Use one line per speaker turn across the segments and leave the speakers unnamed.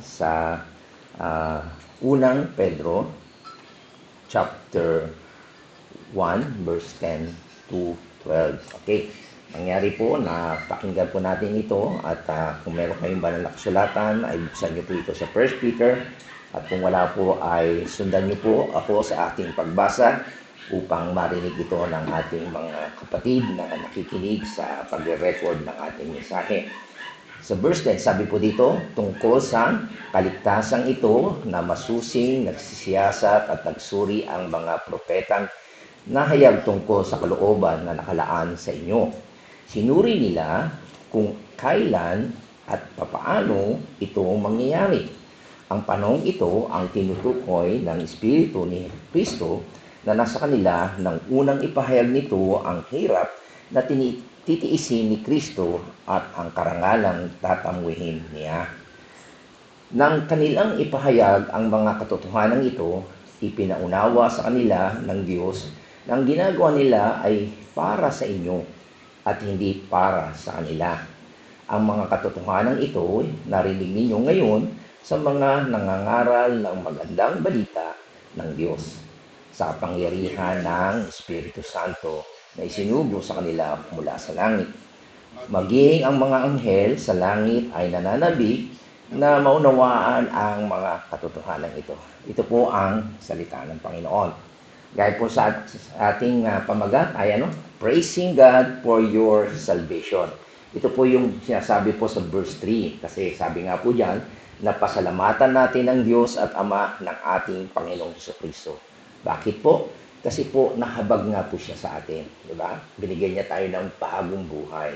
sa unang Pedro chapter 1 verse 10 to 12. Okay. Nangyari po na pakinggan po natin ito at kung meron kayong banal na kasulatan ay buksan niyo po ito sa 1 Peter at kung wala po ay sundan niyo po ako sa ating pagbasa upang marinig ito ng ating mga kapatid na nakikinig sa pagre-record ng ating mensahe. Sa verse 10, sabi po dito, tungkol sa kaligtasang ito na masusing, nagsisiyasat at nagsuri ang mga propetang nahayag tungkol sa kalooban na nakalaan sa inyo. Sinuri nila kung kailan at papaano ito mangyayari. Ang panahong ito ang tinutukoy ng Espiritu ni Kristo na nasa kanila nang unang ipahayag nito ang hirap na titiisin ni Kristo at ang karangalang tatamuhin niya. Nang kanilang ipahayag ang mga katotohanan ito, ipinaunawa sa kanila ng Diyos na ang ginagawa nila ay para sa inyo at hindi para sa kanila. Ang mga katotohanan ito narinig ninyo ngayon sa mga nangangaral ng magandang balita ng Diyos sa kapangyarihan ng Espiritu Santo na isinugo sa kanila mula sa langit. Maging ang mga anghel sa langit ay nananabik na maunawaan ang mga katotohanan ito. Ito po ang salita ng Panginoon. Gaya po sa ating pamagat ay praising God for your salvation. Ito po yung sinasabi po sa verse 3 kasi sabi nga po diyan na pasalamatan natin ang Diyos at Ama ng ating Panginoong Jesucristo. Bakit po? Kasi po, nahabag nga po siya sa atin. Diba? Binigyan niya tayo ng bagong buhay.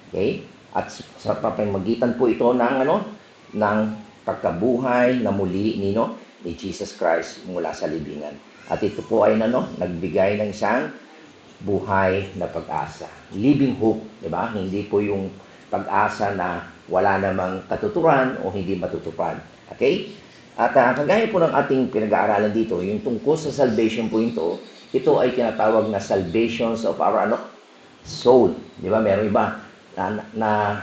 Okay? At sa pamamagitan po ito ng pagkabuhay na muli ni Jesus Christ mula sa libingan. At ito po ay nagbigay ng isang buhay na pag-asa. Living hope. Diba? Hindi po yung pag-asa na wala namang katuturan o hindi matutupad. Okay? At kagaya po ng ating pinag-aaralan dito, yung tungkol sa salvation po ito ay tinatawag na salvations of our soul. Di ba? Meron iba na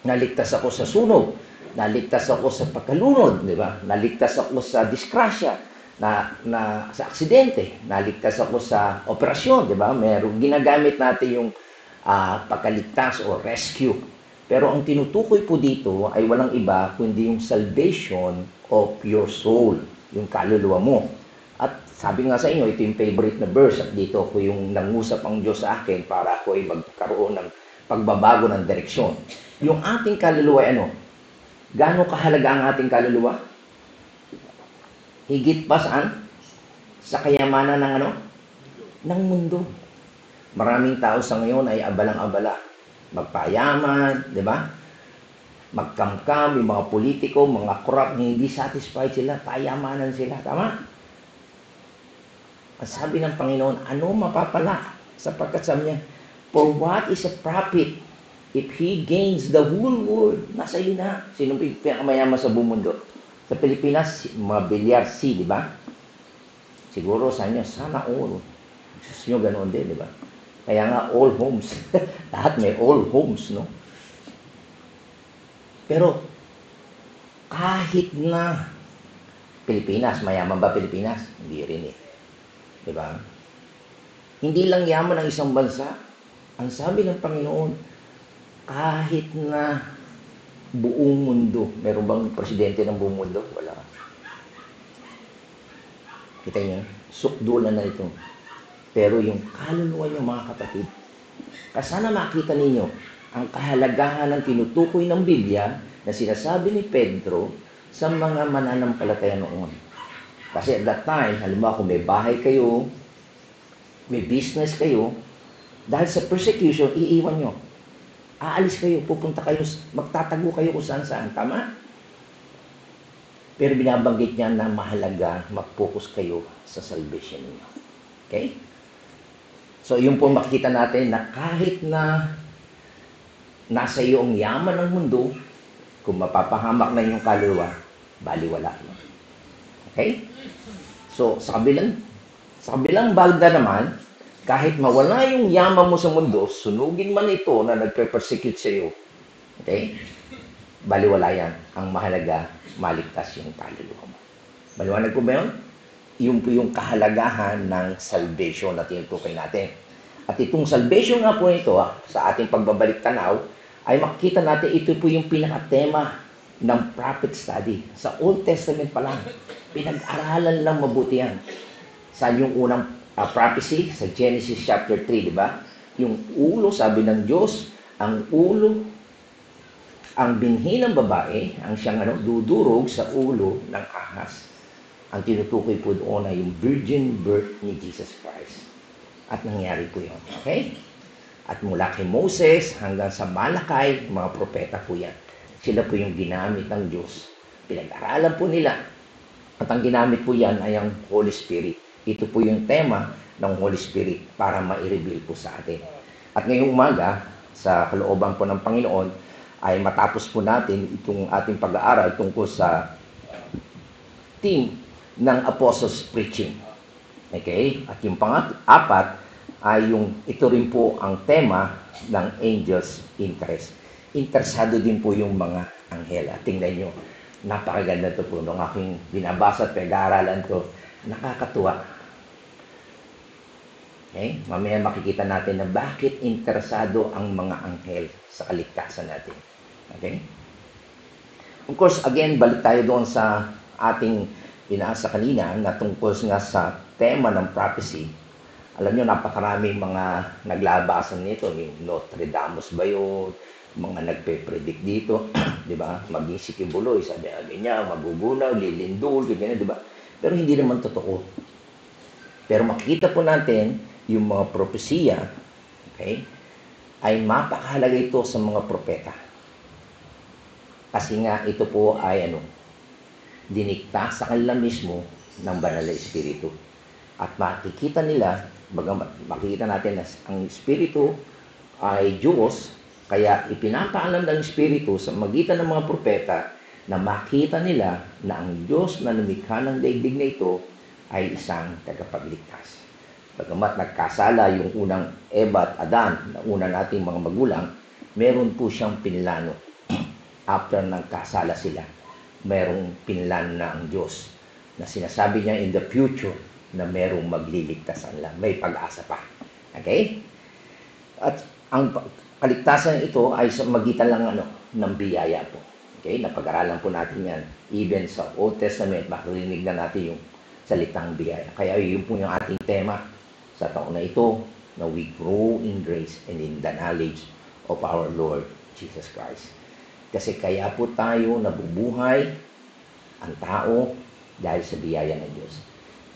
naligtas ako sa sunog, naligtas ako sa pagkalunod, di ba? Naligtas ako sa disgrasya, na sa aksidente, naligtas ako sa operasyon, di ba? Meron ginagamit natin yung pagkaligtas o rescue. Pero ang tinutukoy po dito ay walang iba kundi yung salvation of your soul, yung kaluluwa mo. At sabi nga sa inyo, ito yung favorite na verse at dito ko yung nangusap ang Diyos sa akin para ako ay magkaroon ng pagbabago ng direksyon. Yung ating kaluluwa ay gaano kahalaga ang ating kaluluwa? Higit pa saan? Sa kayamanan ng mundo. Maraming tao sa ngayon ay abalang-abala. Magpayaman, di ba? Magkamkam, yung mga politiko, mga corrupt, hindi satisfied sila, payamanan sila, tama? Ang sabi ng Panginoon, ano mapapala? Sapagkat sabi niya, for what is a profit if he gains the whole world? Nasa iyo na. Sino pinakamayaman sa buong mundo? Sa Pilipinas, mga bilyar C, di ba? Siguro sa inyo, sana all. Gusto nyo ganoon din, di ba? Kaya nga, all homes. Lahat may all homes, no? Pero, kahit na Pilipinas, mayaman ba Pilipinas? Hindi rin eh. Diba? Hindi lang yaman ng isang bansa. Ang sabi ng Panginoon, kahit na buong mundo, meron bang presidente ng buong mundo? Wala. Kita niyo? Sukdulan na ito. Pero yung kaluluwa niyo, mga kapatid, sana makita ninyo ang kahalagahan ng tinutukoy ng Biblia na sinasabi ni Pedro sa mga mananampalataya noon. Kasi at that time, halimbawa kung may bahay kayo, may business kayo, dahil sa persecution, iiwan nyo. Aalis kayo, pupunta kayo, magtatago kayo kung saan-saan. Tama? Pero binabanggit niya na mahalaga mag-focus kayo sa salvation niyo. Okay? So, yun po makikita natin na kahit na nasa iyo ang yaman ng mundo, kung mapapahamak na yung kaluluwa, baliwala. Okay? So, sa kabilang balda naman, kahit mawala yung yaman mo sa mundo, sunugin man ito na nagpe-persecute sa iyo. Okay? baliwala yan. Ang mahalaga, maligtas yung kaluluwa mo. Maliwanag ko ba yun? Yun po yung kahalagahan ng salvation na tinutukoy natin. At itong salvation nga po ito, sa ating pagbabalik tanaw, ay makikita natin ito po yung pinaka-tema ng prophet study. Sa Old Testament pa lang, pinag-aralan lang mabuti yan. Saan yung unang prophecy? Sa Genesis chapter 3, di ba? Yung ulo, sabi ng Diyos, ang ulo, ang binhi ng babae, ang siyang dudurog sa ulo ng ahas. Ang tinutukoy po doon ay yung virgin birth ni Jesus Christ. At nangyari po yun. Okay? At mula kay Moses hanggang sa Malakay, mga propeta po yan. Sila po yung ginamit ng Diyos. Pinag-aralan po nila. At ang ginamit po yan ay ang Holy Spirit. Ito po yung tema ng Holy Spirit para ma-reveal po sa atin. At ngayong umaga, sa kalooban po ng Panginoon, ay matapos po natin itong ating pag-aaral tungkol sa theme ng Apostles' Preaching. Okay? At yung pang-apat ay ito rin po ang tema ng Angels' Interest. Interesado din po yung mga anghel. At tingnan nyo, napakaganda ito po nung aking binabasa at pag-aaralan to. Nakakatuwa. Okay? Mamaya makikita natin na bakit interesado ang mga anghel sa kaligtasan natin. Okay? Of course, again, balik tayo doon sa ating binasa kanina na tungkol nga sa tema ng prophecy. Alam nyo, napakaraming mga naglabasan nito. Yung Notre Dame ba yun? Mga nagpe-predict dito. Di ba? Maging si Kibuloy, sabi niya, magugunaw, lilindol, ganyan, di ba? Pero hindi naman totoo. Pero makikita po natin yung mga propesiya, okay, ay mapakahalaga ito sa mga propeta. Kasi nga ito po ay dinikta sa kanila mismo ng banal na Espiritu. At makikita nila, makikita natin na ang Espiritu ay Diyos, kaya ipinapaalam ng Espiritu sa magitan ng mga propeta na makita nila na ang Diyos na lumikha ng daigdig na ito ay isang tagapagligtas. Bagamat nagkasala yung unang Eva at Adan, na una nating mga magulang, meron po siyang pinlano. After nagkasala sila, merong pinlano na ang Diyos na sinasabi niya in the future na merong magliligtas nila. May pag-asa pa. Okay? At ang kaligtasan ito ay sa magitan lang ng biyaya po. Okay? Napag-aralan po natin yan. Even sa Old Testament, makarinig na natin yung salitang biyaya. Kaya yun po yung ating tema sa taon na ito, na we grow in grace and in the knowledge of our Lord Jesus Christ. Kasi kaya po tayo nabubuhay ang tao dahil sa biyaya ng Diyos.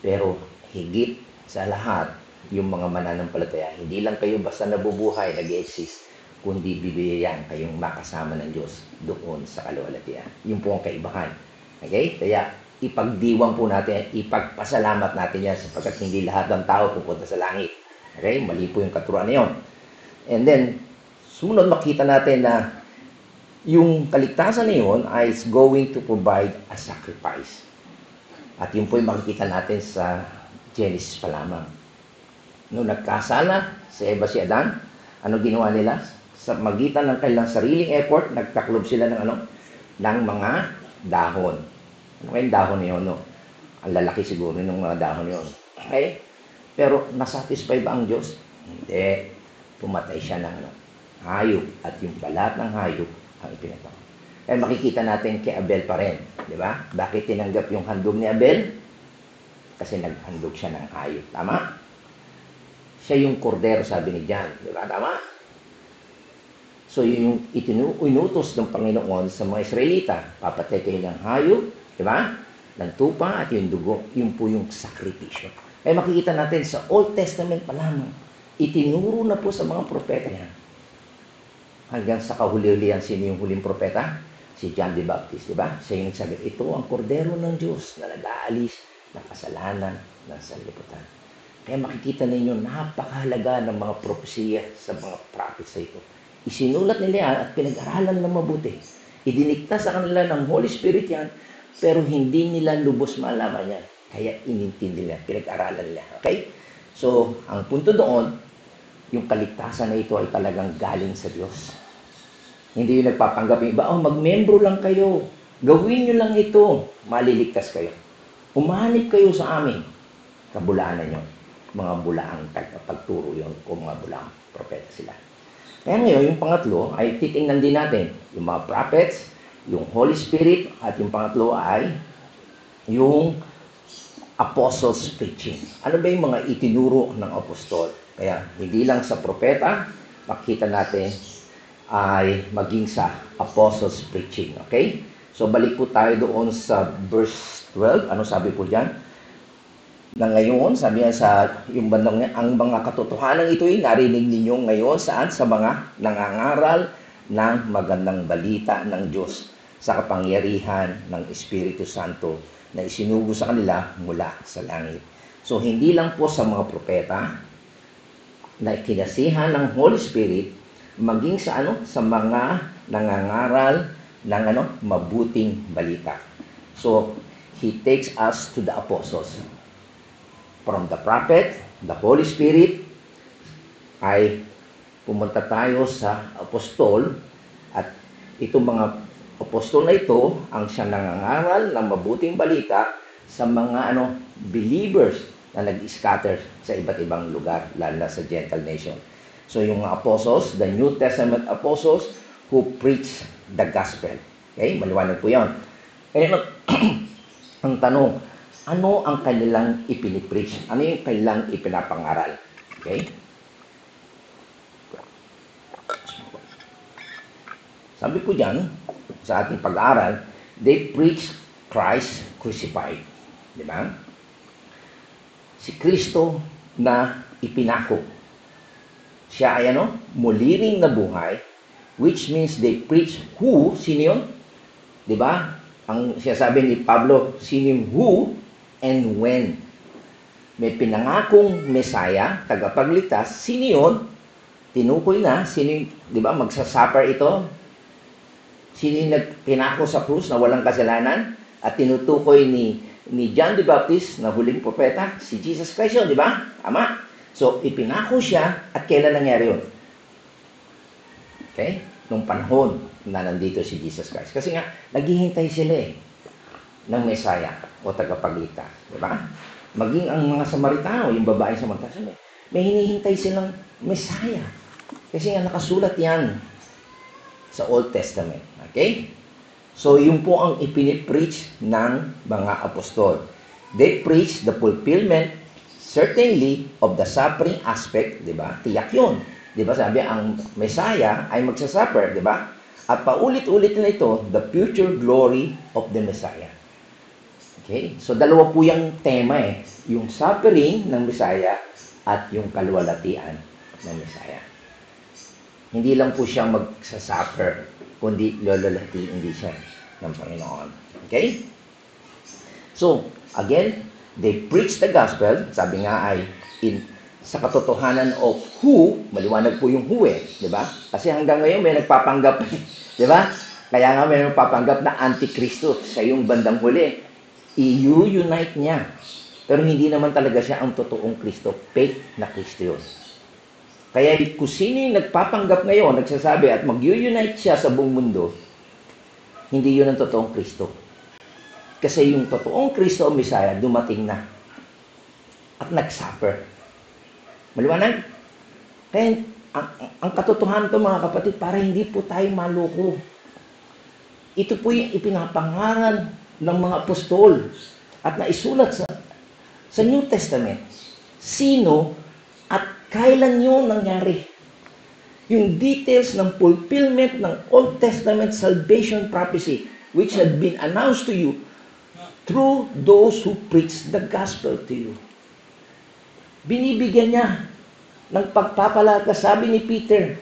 Pero higit sa lahat, yung mga mananampalataya, hindi lang kayo basta nabubuhay, nag-exist, kundi bibiyayan kayong makasama ng Diyos doon sa kaluwalhatian. Yun po ang kaibahan. Okay? Kaya ipagdiwang po natin, ipagpasalamat natin yan sapagkat hindi lahat ng tao pupunta sa langit. Okay? Mali po yung katuruan na yun. And then, sumunod makita natin na yung kaligtasan na yun is going to provide a sacrifice. At yun po yung makikita natin sa Genesis pa lamang. Noong nagkasala si Eva si Adan, ano ginawa nila? Sa magitan ng kanilang sariling effort, nagtaklob sila ng mga dahon. Ano kayong dahon na yun, no? Ang lalaki siguro ng mga dahon yun. Okay? Pero nasatisfy ba ang Diyos? Hindi. Pumatay siya ng hayop. At yung balat ng hayop ang ipinatay. Kaya makikita natin kay Abel pa rin. Di ba? Bakit tinanggap yung handog ni Abel? Kasi naghandog siya ng hayop. Tama? Siya yung kordero, sabi ni John. Di ba? Tama? So, yung inutos ng Panginoon sa mga Israelita, papatay kayo ng hayop, di ba? Ng tupa at yung dugo, yun po yung sakripisyo. Kaya makikita natin sa Old Testament pa lamang, itinuro na po sa mga propeta yan. Hanggang sa kahuli-hulihan, sino yung huling propeta? Si John the Baptist, di ba? Siya yung nagsabi, ito ang kordero ng Diyos na nag-aalis ng kasalanan ng sanlibutan. Kaya makikita ninyo, napakahalaga ng mga propesiya sa mga prophets na ito. Isinulat nila yan at pinag-aralan ng mabuti. Idinikta sa kanila ng Holy Spirit yan, pero hindi nila lubos malaman yan. Kaya inintindi nila, pinag-aralan nila. Okay? So, ang punto doon, yung kaligtasan na ito ay talagang galing sa Diyos. Hindi yung nagpapanggap yung iba, magmembro lang kayo. Gawin nyo lang ito. Maliligtas kayo. Umanib kayo sa amin. Kabulaanan nyo. Mga bulaang pagturo yun kung mga bulaang propeta sila. Kaya ngayon, yung pangatlo ay titingnan din natin. Yung mga prophets, yung Holy Spirit, at yung pangatlo ay yung apostles preaching. Ano ba yung mga itinuro ng apostol? Kaya hindi lang sa propeta, makita natin ay maging sa apostles preaching. Okay? So balik po tayo doon sa verse 12. Ano sabi po dyan? Na ngayon, sabi niya sa yung bandang niya, ang mga katotohanan ito'y narinig ninyo ngayon saan? Sa mga nangangaral ng magandang balita ng Diyos sa kapangyarihan ng Espiritu Santo na isinugo sa kanila mula sa langit. So, hindi lang po sa mga propeta na kinasihan ng Holy Spirit, maging sa sa mga nangangaral ng mabuting balita. So, He takes us to the apostles. From the prophet, the Holy Spirit, ay pumunta tayo sa apostol, at itong mga apostol na ito ang siyang nangangaral ng mabuting balita sa mga believers na nag-scatter sa iba't ibang lugar, lalo na sa Gentile nation. So yung apostles, the New Testament apostles who preach the gospel. Okay? Maliwanag po yan. Kaya ang tanong, ano ang kanilang ipinipreach? Ano yung kanilang ipinapangaral? Okay? Sabi ko dyan, sa ating pag-aaral, they preach Christ crucified. Di ba? Si Kristo na ipinako. Siya ay muli ring nabuhay, which means they preach who, sino yun? Di ba? Ang sinasabi ni Pablo, sino yung who and when. May pinangakong Messiah, tagapagligtas, sino yun? Tinukoy na, sino yung, di ba, magsasuffer ito? Sino yung pinako sa krus na walang kasalanan? At tinutukoy ni John the Baptist na huling propeta, si Jesus Christ yun, di ba? Tama? So, ipinako siya, at kailan nangyari yun? Okay? Nung panahon na nandito si Jesus Christ. Kasi nga, naghihintay sila ng Messiah o tagapagligtas. Di ba? Maging ang mga Samaritano, yung babae Samaritano, may hinihintay silang Messiah. Kasi nga nakasulat yan sa Old Testament. Okay? So, yun po ang ipinipreach ng mga apostol. They preach the fulfillment, certainly, of the suffering aspect, di ba? Tiyak yun. Di ba sabi, ang Messiah ay magsasuffer, di ba? At paulit-ulit na ito, the future glory of the Messiah. Okay? So, dalawa po yung tema yung suffering ng Messiah at yung kaluwalhatian ng Messiah. Hindi lang po siya magsasuffer, kundi lololatiin din siya ng Panginoon. Okay? So, again, they preach the gospel, sabi nga ay sa katotohanan of who, maliwanag po yung who di ba? Kasi hanggang ngayon may nagpapanggap, di ba? Kaya nga may nagpapanggap na Antikristo sa yung bandang huli. I-unite niya. Pero hindi naman talaga siya ang totoong Kristo, fake na Kristo yun. Kaya kung sino yung nagpapanggap ngayon, nagsasabi at mag-unite siya sa buong mundo, hindi yun ang totoong Kristo. Kasi yung totoong Kristo o Messiah, dumating na. At nag-suffer. Maliwanag? Kaya ang katotohanan ito mga kapatid, para hindi po tayo maloko. Ito po yung ipinapangaral ng mga apostol at naisulat sa New Testament. Sino at kailan yun nangyari? Yung details ng fulfillment ng Old Testament salvation prophecy which had been announced to you through those who preach the gospel to you. Binibigyan niya ng pagpapalakas, sabi ni Peter,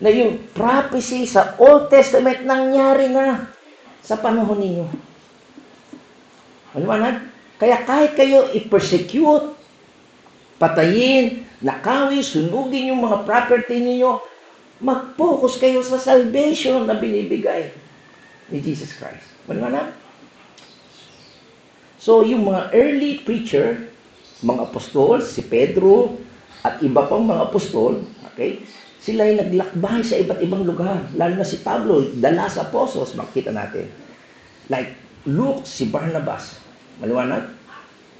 na yung prophecy sa Old Testament nangyari na sa panahon ninyo. Maliwanag? Kaya kahit kayo i-persecute, patayin, nakawin, sunugin yung mga property ninyo, mag-focus kayo sa salvation na binibigay ni Jesus Christ. Maliwanag? So, yung mga early preacher, mga apostol, si Pedro, at iba pang mga apostol, okay? Sila ay naglakbay sa iba't ibang lugar. Lalo na si Pablo, the last apostles, makita natin. Like Luke, si Barnabas. Maliwanag?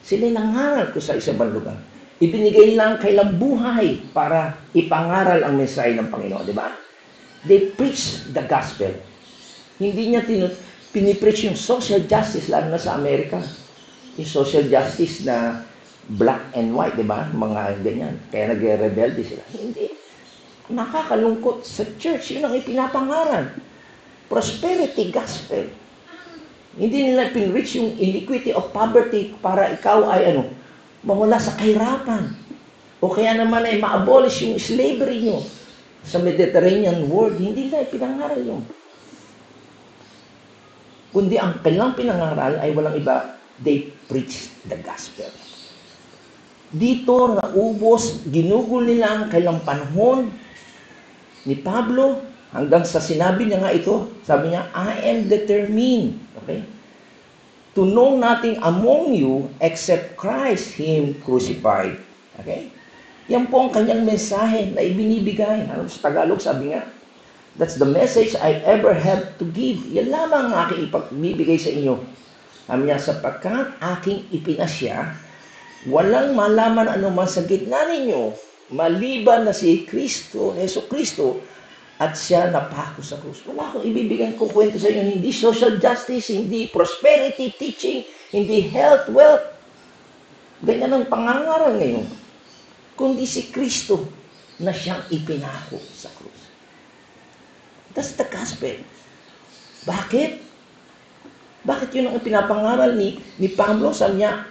Sila ay nangaral ko sa isang lugar. Ibinigay lang kailang buhay para ipangaral ang mensahe ng Panginoon, di ba? They preach the gospel. Hindi niya pinipreach yung social justice, lalo na sa Amerika. Yung social justice na black and white, di ba? Mga ganyan. Kaya nagre-rebelde sila. Hindi. Nakakalungkot sa church. Yun ang ipinapangaral. Prosperity gospel. Hindi nila pinreach yung iniquity of poverty para ikaw ay mawala sa kahirapan. O kaya naman ay ma-abolish yung slavery nyo sa Mediterranean world. Hindi nila ipinangaral yun. Kundi ang kailang pinangaral ay walang iba, they preach the gospel. Dito naubos, ginugol nila ang kailang panahon ni Pablo hanggang sa sinabi niya nga ito. Sabi niya, I am determined, okay, to know nothing among you except Christ, Him crucified. Okay? Yan po ang kanyang mensahe na ibinibigay. Sa Tagalog, sabi nga, that's the message I ever have to give. Yan lamang ang aking ipagbibigay sa inyo. Sabi niya, sapagkat aking ipinasya, walang malaman anuman sa gitna ninyo, maliban na si Kristo, Yesu Kristo, at siya napako sa krus. Wala akong ibibigay kong kwento sa inyo. Hindi social justice, hindi prosperity teaching, hindi health, wealth. Ganyan ang pangangaral ngayon. Kundi si Kristo na siyang ipinako sa krus. That's the gospel. Bakit? Bakit yun ang pinapangaral ni Pablo? Sabi niya,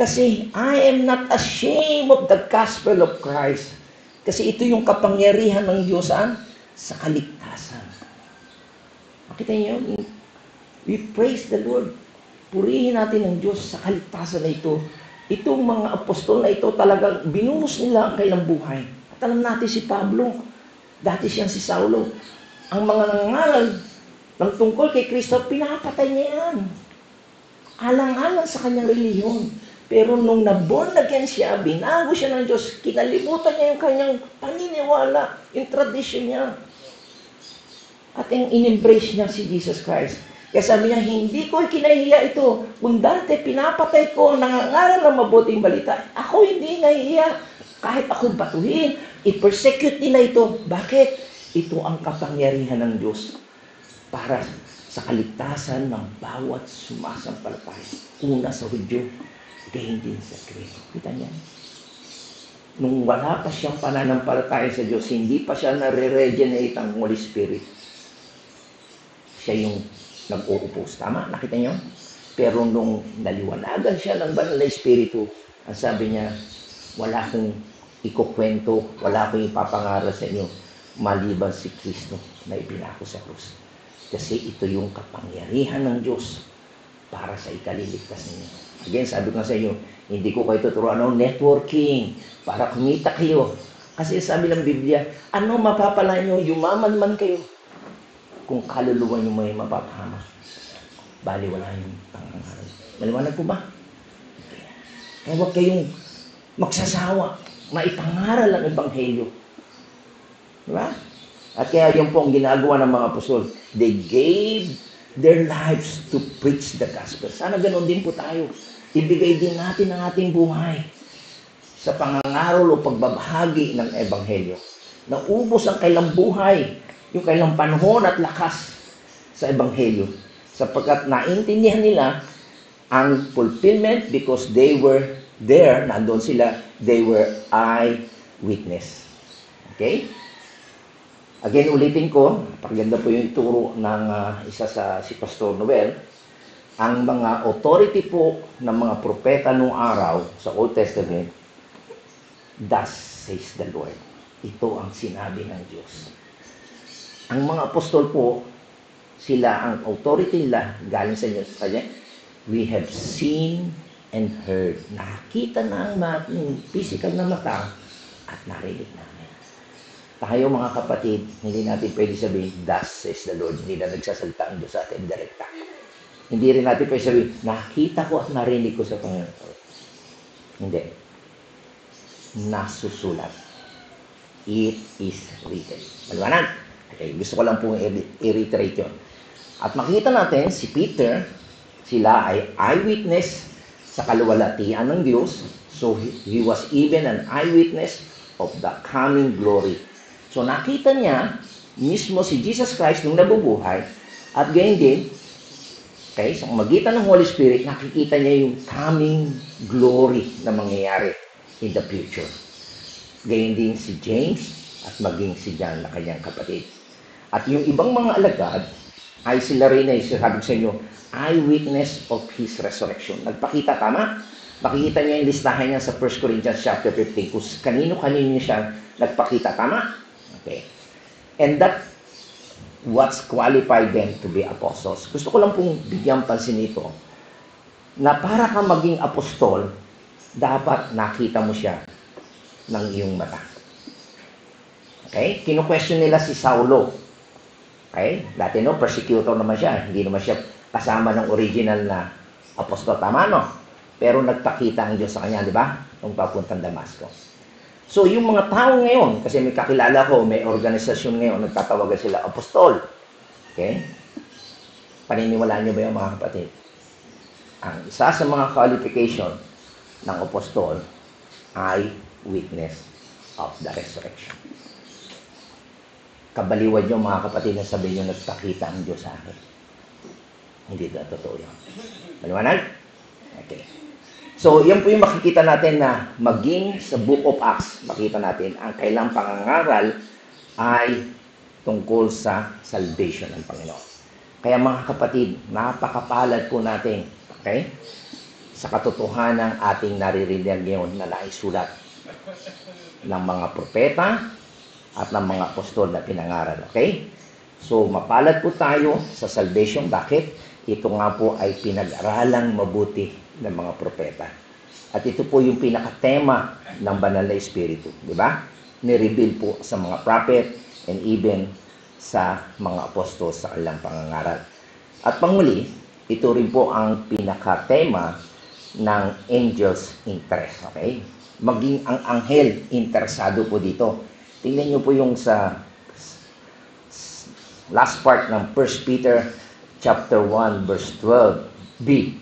kasi I am not ashamed of the gospel of Christ. Kasi ito yung kapangyarihan ng Diyos sa kaligtasan. Makita niyo, we praise the Lord. Purihin natin ang Diyos sa kaligtasan na ito. Itong mga apostol na ito talagang binuhos nila ang kailang buhay. At alam natin si Pablo, dati siyang si Saulo. Ang mga nangangaral ng tungkol kay Kristo, pinapatay niya yan. Alang-alang sa kanyang relihiyon. Pero nung na-born again siya, binago siya ng Diyos, kinalimutan niya yung kanyang paniniwala, yung tradisyon niya. At yung in-embrace niya si Jesus Christ. Kaya sabi niya, hindi ko kinahiya ito. Kung dati pinapatay ko, nangangaral ng mabuting balita, ako hindi nahiya. Kahit ako batuhin, i-persecute nila ito. Bakit? Ito ang kapangyarihan ng Diyos para sa kaligtasan ng bawat sumasampalataya. Una sa Hudyo, gayon din sa Grego. Kita niya? Nung wala pa siyang pananampalataya sa Diyos, hindi pa siya nare-regenerate ang Holy Spirit. Siya yung nag-uupos. Tama? Nakita niyo? Pero nung naliwanagan siya ng banal na Espiritu, ang sabi niya, wala akong ikukwento, wala akong ipapangaral sa inyo, maliban si Kristo na ipinako sa krus. Kasi ito yung kapangyarihan ng Diyos para sa ikaliligtas ninyo. Again, sabi ko sa inyo, hindi ko kayo tuturuan ng networking para kumita kayo. Kasi sabi ng Biblia, ano mapapala nyo? Yumaman man kayo kung kaluluwa nyo may mapapahama. Bali, wala yung pangangaral. Maliwanag po ba? Kaya huwag kayong magsasawa, maipangaral ang Ebanghelyo. Diba? At kaya yun po ang ginagawa ng mga apostol. They gave their lives to preach the gospel. Sana ganoon din po tayo. Ibigay din natin ang ating buhay sa pangangaral o pagbabahagi ng Ebanghelyo. Naubos ang kailang buhay, yung kailang panahon at lakas sa Ebanghelyo. Sapagkat naintindihan nila ang fulfillment because they were there, nandun sila, they were eyewitness. Okay? Again, ulitin ko, paganda po yung ituro ng isa sa si Pastor Noel, ang mga authority po ng mga propeta noong araw sa Old Testament, thus says the Lord. Ito ang sinabi ng Diyos. Ang mga apostol po, sila, ang authority nila, galing sa Diyos. Kaya, we have seen and heard. Nakita na ang physical na mata at narinig namin. Tayo mga kapatid, hindi natin pwede sabihin, thus says the Lord. Hindi na nagsasalita ang Diyos sa atin direkta. Hindi rin natin pwede sabihin, nakita ko at narinig ko sa Panginoon. Hindi. Nasusulat. it is written. Maliwanag? Okay, gusto ko lang pong i-reiterate yun. At makita natin, si Peter, sila ay eyewitness sa kaluwalhatian ng Diyos. So, he was even an eyewitness of the coming glory. So, nakita niya mismo si Jesus Christ nung nabubuhay. At gayon din, okay, sa magitan ng Holy Spirit, nakikita niya yung coming glory na mangyayari in the future. Gayon din si James at maging si John na kanyang kapatid. At yung ibang mga alagad ay sila rin ay sabi sa inyo, eyewitness of His resurrection. Nagpakita, tama? Makikita niya yung listahan niya sa 1 Corinthians chapter 15 kung kanino-kanino siya nagpakita, tama? Okay. And that what's qualified them to be apostles. Gusto ko lang pong bigyan pansin ito na para ka maging apostol, dapat nakita mo siya ng iyong mata. Okay? Kino-question nila si Saulo. Okay? Dati no, persecutor naman siya. Hindi naman siya kasama ng original na apostol. Tama, no? Pero nagpakita ang Diyos sa kanya, di ba? Nung papuntang Damasco. So, yung mga tao ngayon, kasi may kakilala ko, may organisasyon ngayon, nagtatawagan sila apostol. Okay? Paniniwalaan niyo ba yung mga kapatid? Ang isa sa mga qualification ng apostol ay witness of the resurrection. Kabaliwan niyo mga kapatid na sabihin niyo nagpakita ang Diyos sa akin. Hindi na totoo yun. Maliwanag? Okay. So, yan po yung makikita natin na maging sa Book of Acts, makita natin ang kailang pangangaral ay tungkol sa salvation ng Panginoon. Kaya mga kapatid, napakapalad po natin, okay, sa katotohanan ng ating naririnig ngayon na naisulat ng mga propeta at ng mga apostol na pinangaral. Okay? So, mapalad po tayo sa salvation. Bakit? Ito nga po ay pinag-aralang mabuti ng mga propeta. At ito po yung pinaka-tema ng Banal na Espiritu. Di ba? Ni-reveal po sa mga prophet and even sa mga apostol sa kanilang pangangaral. At panguli, ito rin po ang pinaka-tema ng angels' interest. Okay? Maging ang anghel interesado po dito. Tingnan niyo po yung sa last part ng 1 Peter chapter 1 verse 12b.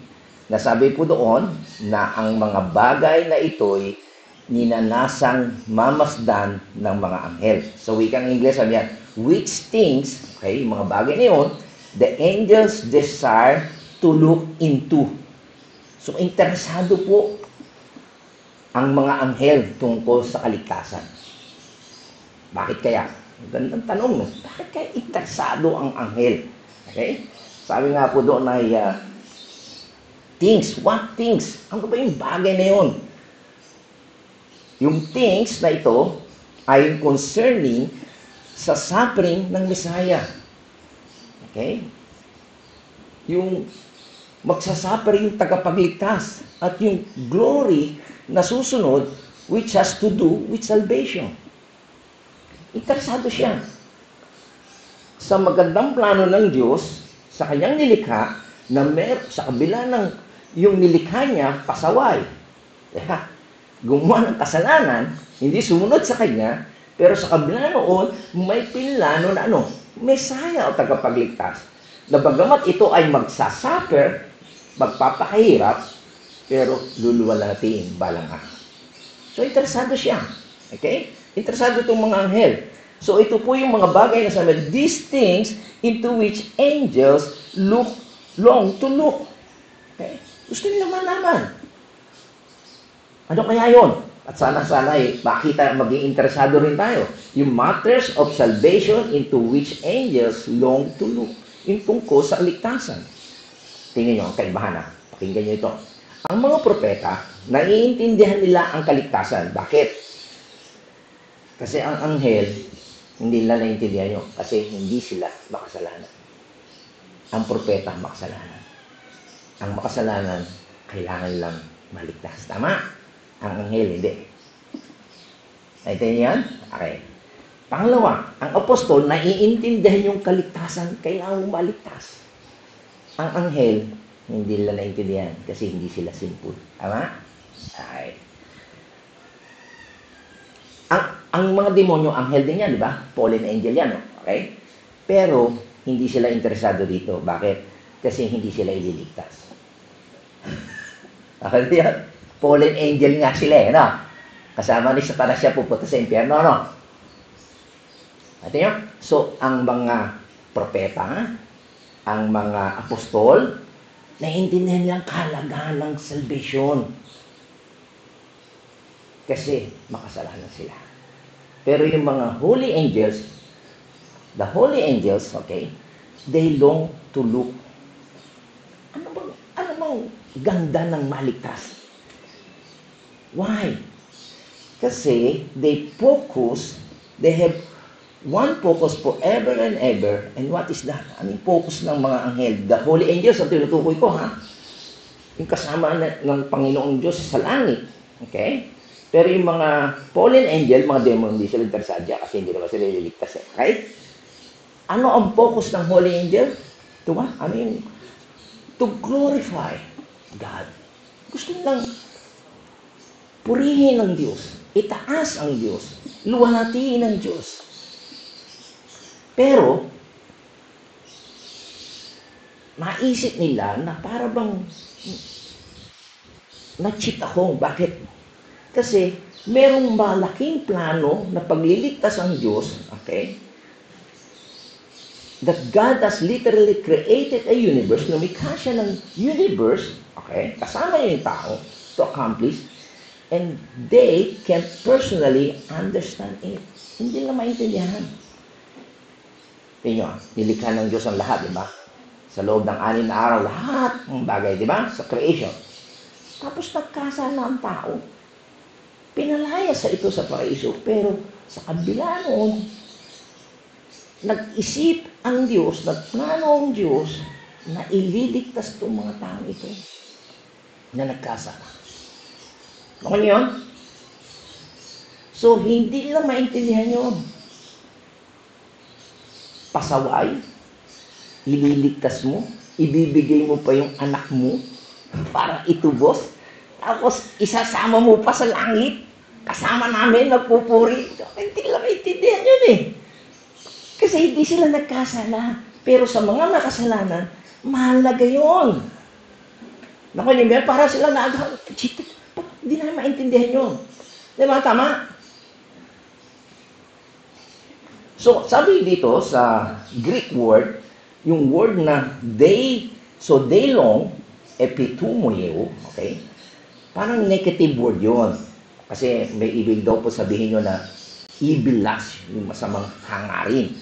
Nasabi po doon na ang mga bagay na ito'y ninanasang mamasdan ng mga anghel. So wikang English sabi yan, which things, okay, mga bagay na yun, the angels desire to look into. So interesado po ang mga anghel tungkol sa kaligtasan. Bakit kaya? Gandang tanong, no? Bakit kaya interesado ang anghel? Okay? Sabi nga po doon ay things. What things? Ano ba yung bagay na yun? Yung things na ito ay concerning sa suffering ng Messiah. Okay? Yung magsasuffer yung tagapagligtas at yung glory na susunod which has to do with salvation. Interesado siya sa magandang plano ng Diyos sa kanyang nilikha na sa kabila ng yung nilikha niya pasaway. Gumawa ng kasalanan, hindi sumunod sa kanya, pero sa kabila noon, may pinlano na Mesaya o tagapagligtas. Na bagamat ito ay magsasuffer, magpapakahirap, pero luluwalhatiin balang araw. So, interesado siya. Okay? Interesado itong mga anghel. So, ito po yung mga bagay na sabi, these things into which angels long to look. Okay? Gusto nila malaman. Ano kaya yon? At sana makita, maging interesado rin tayo. Yung matters of salvation into which angels long to look. Yung tungkol sa kaligtasan. Tingnan nyo, ang kaibahan na. Pakinggan nyo ito. Ang mga propeta, naiintindihan nila ang kaligtasan. Bakit? Kasi ang anghel, hindi nila naiintindihan nyo. Kasi hindi sila makasalanan. Ang propeta, makasalanan. Ang makasalanan, kailangan lang maligtas. Tama? Ang anghel, hindi. Naintindihan yan? Okay. Pangalawa, ang apostol, naiintindihan yung kaligtasan, kailangan maligtas. Ang anghel, hindi nila naiintindihan kasi hindi sila sinful. Tama? Okay. Ang mga demonyo, anghel din yan, di ba? Fallen angel yan, no? Okay? Pero, hindi sila interesado dito. Bakit? Kasi hindi sila ililigtas. Okay yan? Fallen angel nga sila eh, no? Kasama ni Satanas siya pupunta sa impyerno, no? Ito yun. So, ang mga propeta, ang mga apostol, naiintindihan nilang kahalagahan ng salvation. Kasi makasalanan sila. Pero yung mga holy angels, the holy angels, okay, they long to look. Ano bang ganda ng maligtas? Why? Kasi they have one focus forever and ever. And what is that? Anong focus ng mga anghel? The holy angels, ang tinutukoy ko, ha? Yung kasama ng Panginoong Diyos sa langit. Okay? Pero yung mga fallen angel, mga demon, hindi sila interesado kasi hindi naman sila ililigtas. Right? Ano ang focus ng holy angel? Ito ba? Ano yung? To glorify God. Gusto nilang purihin ng Diyos. Itaas ang Diyos. Luwalhatiin ang Diyos. Pero, naisip nila na para bang na-cheat ako. Bakit? Kasi merong malaking plano na pagliligtas ang Diyos, okay? That God has literally created a universe, lumikha siya ng universe, okay? Kasama niya yung tao to accomplish, and they can personally understand it. Hindi nila maintindihan. Tingnan nyo, nilikha ng Diyos ang lahat, di ba? Sa loob ng 6 na araw, lahat ng bagay, di ba? Sa creation. Tapos nagkasala ang tao. Pinalaya sa ito sa paraiso, pero sa kabila noon, nag-isip ang Diyos, nagplano ang Diyos na ililigtas itong mga taong ito na nagkasala. Okay niyo yun? So, hindi lang maintindihan yun. Pasaway, ililigtas mo, ibibigay mo pa yung anak mo para itubos, tapos isasama mo pa sa langit, kasama namin, nagpupuri. Hindi lang maintindihan yun eh. Kasi hindi sila nagkasala. Pero sa mga makasalanan, mahalaga yun. Naku, yun, para sila hindi na maintindihan yun. Di ba? Tama? So, sabi dito sa Greek word, yung word na they long, epitumoeo, okay? Parang negative word yun. Kasi may ibig daw po sabihin nyo na evil lust, yung masamang hangarin.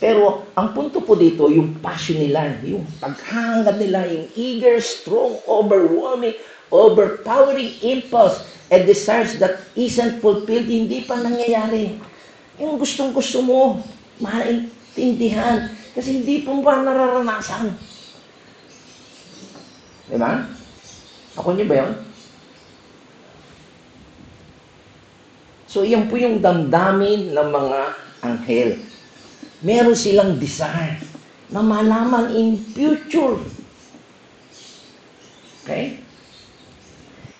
Pero ang punto po dito, yung passion nila, yung paghangad nila, yung eager, strong, overwhelming, overpowering impulse and desires that isn't fulfilled, hindi pa nangyayari. Yung gustong-gusto mo, maintindihan, kasi hindi po ba nararanasan. Diba? Ako niyo ba yun? So, yan po yung damdamin ng mga anghel. Meron silang desire na malaman in future. Okay?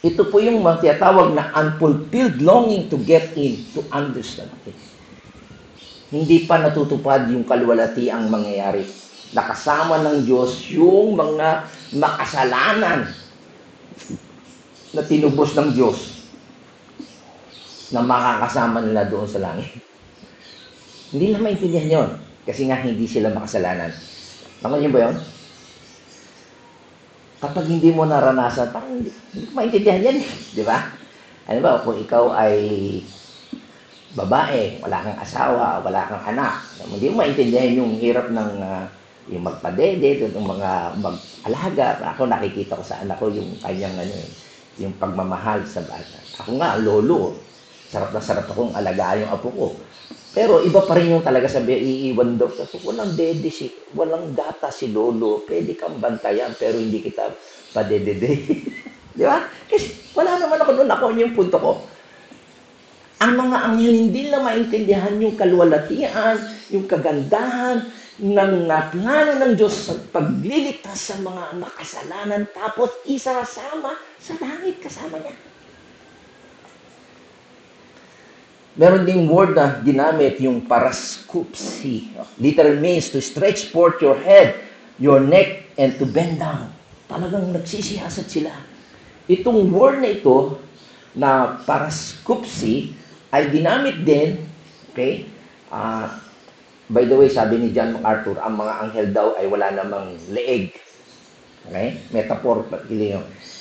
Ito po yung tinatawag na unfulfilled longing to get in, to understand it. Hindi pa natutupad yung kaluwalhatiang mangyayari. Nakasama ng Diyos yung mga makasalanan na tinubos ng Diyos na makakasama nila doon sa langit. Hindi na maintindihan yun. Kasi nga hindi sila makasalanan. Tama niyo ba yun? Kapag hindi mo naranasan, parang hindi ko maintindihan yan. Di ba? Ano ba, kung ikaw ay babae, wala kang asawa, wala kang anak, hindi mo maintindihan yung hirap ng yung magpadede, yung mga mag-alaga. Ako nakikita ko sa anak ko yung kanyang yung pagmamahal sa bata. Ako nga, lolo. Sarap na sarap akong alagaan yung apo ko. Pero iba pa rin yung talaga sabi, iiwan daw. Walang dede walang data si lolo. Pwede kang bantayan, pero hindi kita padedede. Di ba? Kasi wala naman ako doon. Ako yung punto ko. Ang mga anghel hindi na maintindihan yung kaluwalhatian, yung kagandahan ng plano ng Diyos sa pagliligtas sa mga makasalanan, tapos isasama sa langit kasama niya. Meron ding word na ginamit, yung paraskupsi. Literal means to stretch forth your head, your neck, and to bend down. Talagang nagsisiyasat sila. Itong word na ito, na paraskupsi, ay ginamit din, okay? By the way, sabi ni John MacArthur, ang mga anghel daw ay wala namang leeg. Okay? Metaphor.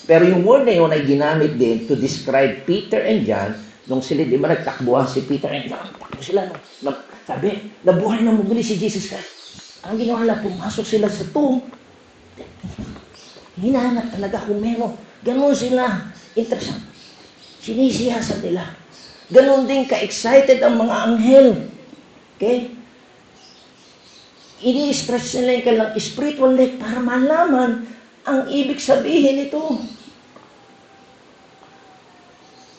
Pero yung word na yun ay ginamit din to describe Peter and John nung sila, di ba, nagtakbuhan si Peter and John, takbo sila, no? Sabi, nabuhay na muli si Jesus Christ. Ang ginawa nila, pumasok sila sa tomb. Hinahanap talaga kung meron. Ganon sila. Interesant. Sinisiyasan nila. Ganon din ka-excited ang mga anghel. Okay? Ini-stretch nila yung kanilang spiritual leg para malaman ang ibig sabihin nito.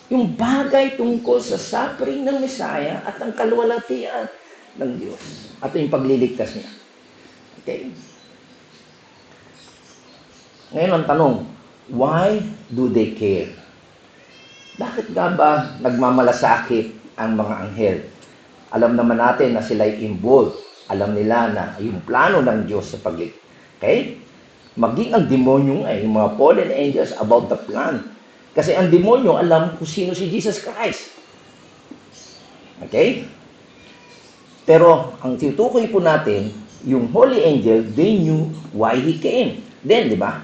Yung bagay tungkol sa suffering ng Messiah at ang kaluwalhatian ng Diyos. At yung pagliligtas niya. Okay? Ngayon ang tanong, why do they care? Bakit nga ba nagmamalasakit ang mga anghel? Alam naman natin na sila'y involved. Alam nila na yung plano ng Diyos sa pagligtas. Okay? Maging ang demonyo ay yung mga fallen angels about the plan. Kasi ang demonyo alam kung sino si Jesus Christ. Okay? Pero ang tinutukoy po natin, yung holy angel, they knew why he came. Then, di ba?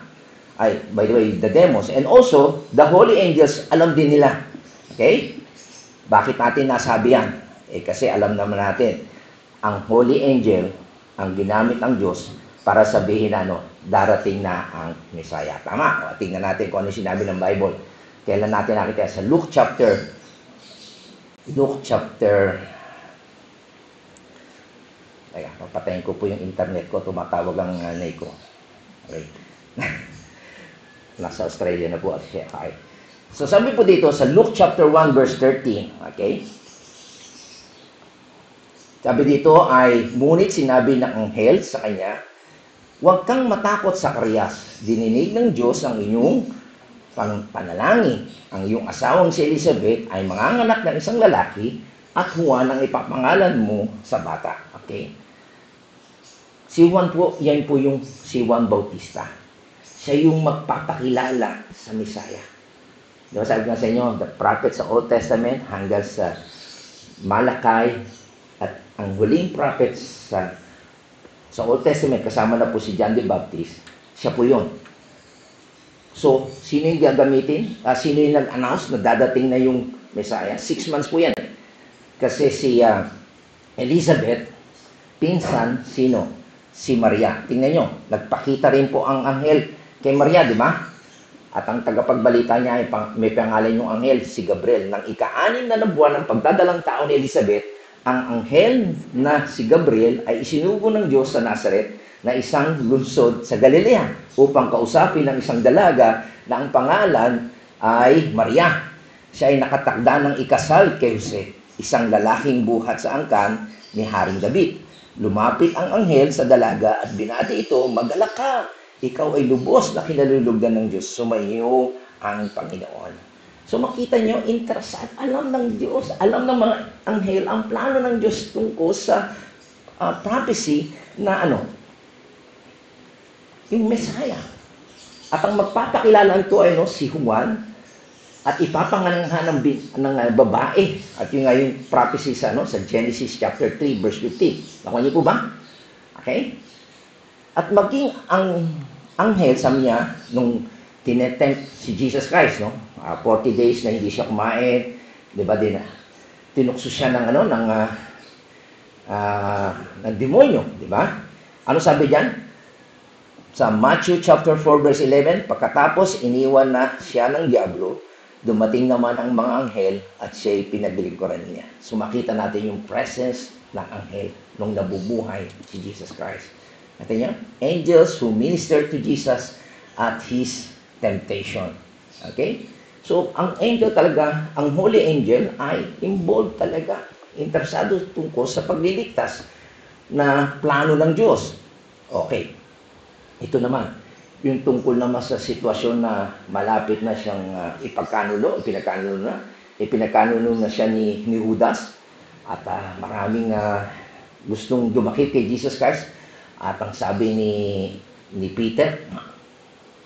By the way, the demons. And also, the holy angels, alam din nila. Okay? Bakit natin nasabi yan? Kasi alam naman natin, ang holy angel, ang ginamit ng Diyos para sabihin darating na ang Messiah. Tama? Tingnan natin kung ano sinabi ng Bible. Kailan natin nakita sa Luke chapter Teka, papatayin ko po yung internet ko, tumatawag ang nanay ko. Okay. Nasa Australia na po at siya. Okay. So sabi po dito sa Luke chapter 1 verse 13, okay? Sabi dito ay, ngunit sinabi ng anghel sa kanya, huwag kang matakot, Zacarias. Dininig ng Diyos ang inyong panalangin. Ang iyong asawang si Elizabeth ay manganganak ng isang lalaki at Juan ang ipapangalan mo sa bata. Okay? Si Juan po, yan po yung si Juan Bautista. Siya yung magpapakilala sa Messiah. Diba sabi nga sa inyo, the prophet sa Old Testament hanggang sa Malakay at ang huling prophet sa Old Testament, kasama na po si John the Baptist, siya po yun. So, sino yung gagamitin? Sino yung nag-announce na dadating na yung Messiah? 6 months po yan. Kasi si Elizabeth, pinsan, sino? Si Maria. Tingnan nyo, nagpakita rin po ang anghel kay Maria, di ba? At ang tagapagbalita niya ay may pangalan yung anghel, si Gabriel. Nang ika-6 na buwan ng pagdadalang tao ni Elizabeth, ang anghel na si Gabriel ay isinugo ng Diyos sa Nazaret na isang lungsod sa Galilea upang kausapin ng isang dalaga na ang pangalan ay Maria. Siya ay nakatakda ng ikasal kay Jose, isang lalaking buhat sa angkan ni Haring David. Lumapit ang anghel sa dalaga at binati ito, "Magalak ka, ikaw ay lubos na kinalulugdan ng Diyos, sumayo ang Panginoon." So makita nyo, interesat, alam ng Diyos, alam ng mga anghel, ang plano ng Diyos tungkol sa prophecy na yung Messiah. At ang magpapakilala ito ay si Juan at ipapanganahan ng babae. At yung nga yung prophecy sa Genesis chapter 3 verse 15. Nakuha niyo po ba? Okay? At maging ang anghel sa niya nung tinetempt si Jesus Christ, 40 days na hindi siya kumain, 'di ba din? Tinukso siya ng demonyo, 'di ba? Ano sabi diyan? Sa Matthew chapter 4 verse 11, pagkatapos iniwan na siya ng diablo, dumating naman ang mga anghel at siya'y pinaglingkuran niya. So makita natin yung presence ng anghel nung nabubuhay si Jesus Christ. Natin niya? Angels who ministered to Jesus at His temptation. Okay? So, ang angel talaga, ang holy angel ay involved talaga, interesado tungkol sa pagliligtas na plano ng Diyos. Okay. Ito naman, yung tungkol naman sa sitwasyon na malapit na siyang pinagkanulo na, ipinagkanuno na siya ni Judas at maraming gustong dumakip kay Jesus Christ. At ang sabi ni Peter,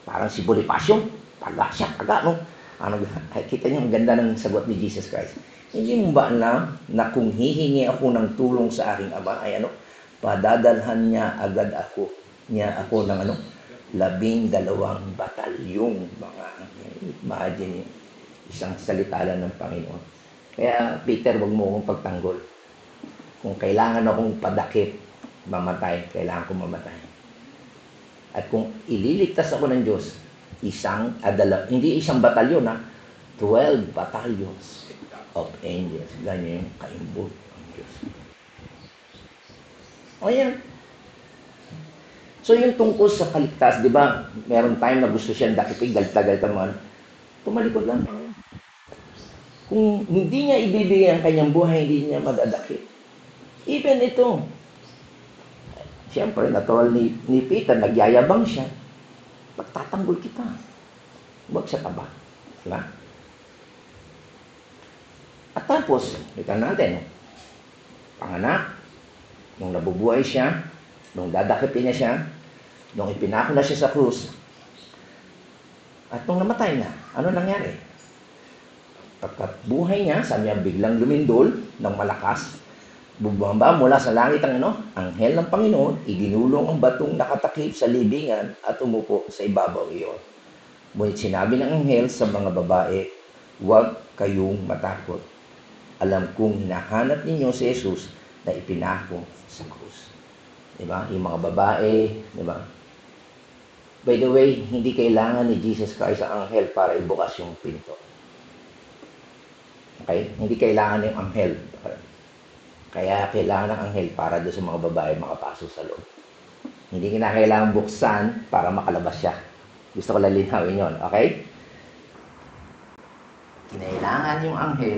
parang si Bonifacio, taga siya, taga, no? Ano, kita niyo ang ganda ng sagot ni Jesus Christ. Hindi mo ba alam na kung hihingi ako ng tulong sa aking Ama ay ano, padadalhan niya ako ng ano, 12 batalyong mga, imagine yun, isang salita lang ng Panginoon. Kaya Peter, wag mo akong pagtanggol. Kung kailangan akong padakip, mamatay, kailangan kong mamatay. At kung ililigtas ako ng Diyos, hindi isang batalyon 12 battalions of angels. Ganyan yung kaimbog ng Diyos. O yan. So yung tungkol sa kaligtas, di ba, meron time na gusto siyang dakipin, galta-galta man, tumalikod lang. Kung hindi niya ibibigay ang kanyang buhay, hindi niya madadakip. Even ito, siyempre, natural ni Peter, nagyayabang siya. Pagtatanggol kita. Huwag sa taba. Diba? At tapos, ito natin, panganak, nung nabubuhay siya, nung dadakipin niya siya, nung ipinako na siya sa krus, at nung namatay na, ano nangyari? Pagkat buhay niya, sabi niya, biglang lumindol ng malakas, bumaba mula sa langit ang anghel ng Panginoon, iginulong ang batong nakatakip sa libingan at umupo sa ibabaw iyon. Ngunit sinabi ng anghel sa mga babae, huwag kayong matakot. Alam kong hinahanap ninyo si Jesus na ipinako sa krus. Diba? Yung mga babae, diba? By the way, hindi kailangan ni Jesus Christ ang anghel para ibukas yung pinto. Okay? Hindi kailangan yung anghel. Kaya kailangan ng anghel para doon sa mga babae makapasok sa loob. Hindi kinakailangan buksan para makalabas siya. Gusto ko lang linawin yun. Okay? Kinailangan yung anghel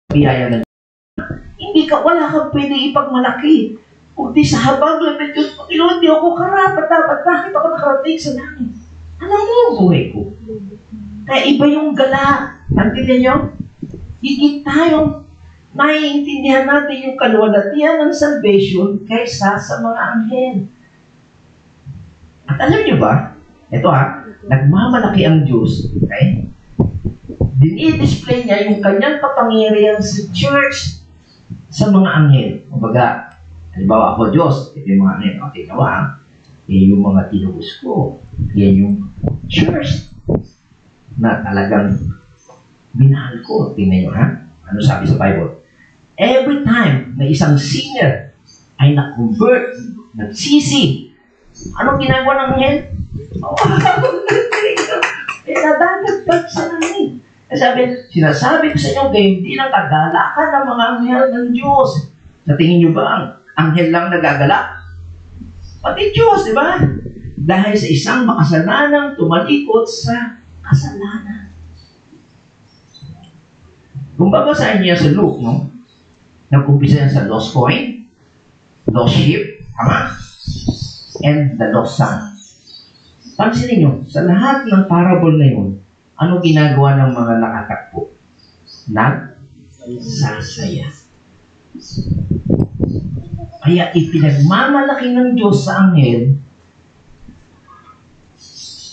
biyaya ng hindi ka, wala kang pwede ipagmalaki. Kundi sa habang labit Diyos, Panginoon, di ako karapat dapat. Bakit ako nakarating sa langit? Alam mo ang buhay ko? Kaya iba yung gala. Pantindihan nyo? Higit tayong naiintindihan natin yung kaluwalhatian ng salvation kaysa sa mga anghel. At alam nyo ba, ito nagmamalaki ang Diyos, okay? Dini-display niya yung kanyang kapangyarihan sa church sa mga anghel. Kumbaga, halimbawa ako Diyos, ito yung mga anghel. Okay, nawa, yan yung mga tinubos ko. Yan yung church na talagang minahal ko. Tingnan nyo, ano sabi sa Bible? Every time na isang sinner ay na-convert, nagsisi, anong ginagawa ng anghel? Pinadadagdag sa langit. Sinasabi ko sa inyo, kayo hindi lang kagalakan ng mga anghel ng Diyos. Sa tingin nyo ba, ang anghel lang nagagala? Pati Diyos, di ba? Dahil sa isang makasalanang tumalikod sa kasalanan. Kung babasahin niya sa Luke, no? Nag-umpisa yan sa lost coin, lost sheep, and the lost son. Pansinin nyo, sa lahat ng parable na yun, ano ginagawa ng mga nakatakbo? Nagsasaya. Kaya ipinagmamalaki ng Diyos sa anghel,